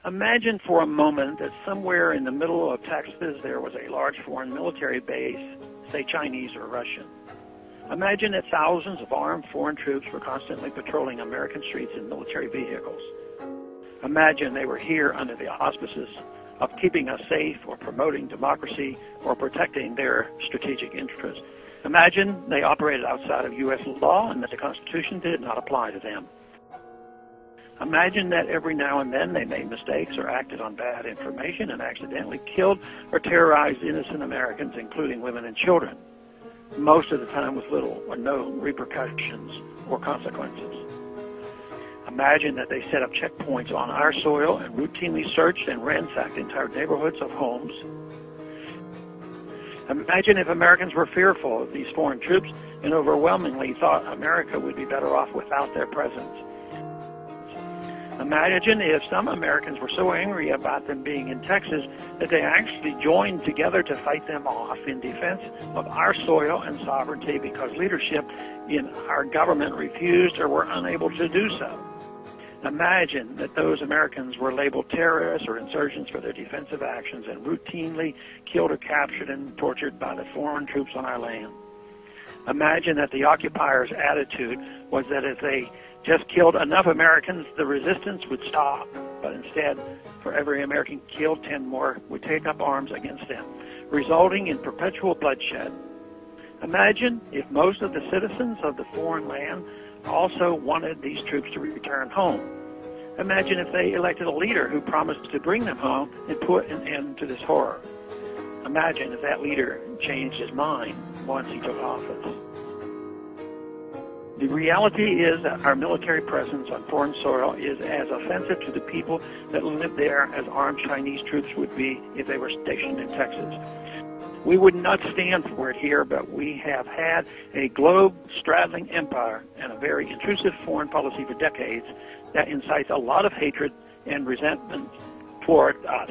Imagine for a moment that somewhere in the middle of Texas there was a large foreign military base, say Chinese or Russian. Imagine that thousands of armed foreign troops were constantly patrolling American streets in military vehicles. Imagine they were here under the auspices of keeping us safe or promoting democracy or protecting their strategic interests. Imagine they operated outside of U.S. law and that the Constitution did not apply to them. Imagine that every now and then they made mistakes or acted on bad information and accidentally killed or terrorized innocent Americans, including women and children, most of the time with little or no repercussions or consequences. Imagine that they set up checkpoints on our soil and routinely searched and ransacked entire neighborhoods of homes. Imagine if Americans were fearful of these foreign troops and overwhelmingly thought America would be better off without their presence. Imagine if some Americans were so angry about them being in Texas that they actually joined together to fight them off in defense of our soil and sovereignty because leadership in our government refused or were unable to do so. Imagine that those Americans were labeled terrorists or insurgents for their defensive actions and routinely killed or captured and tortured by the foreign troops on our land. Imagine that the occupiers' attitude was that if they just killed enough Americans, the resistance would stop. But instead, for every American killed, 10 more would take up arms against them, resulting in perpetual bloodshed. Imagine if most of the citizens of the foreign land also wanted these troops to return home. Imagine if they elected a leader who promised to bring them home and put an end to this horror. Imagine if that leader changed his mind once he took office. The reality is that our military presence on foreign soil is as offensive to the people that live there as armed Chinese troops would be if they were stationed in Texas. We would not stand for it here, but we have had a globe-straddling empire and a very intrusive foreign policy for decades that incites a lot of hatred and resentment toward us.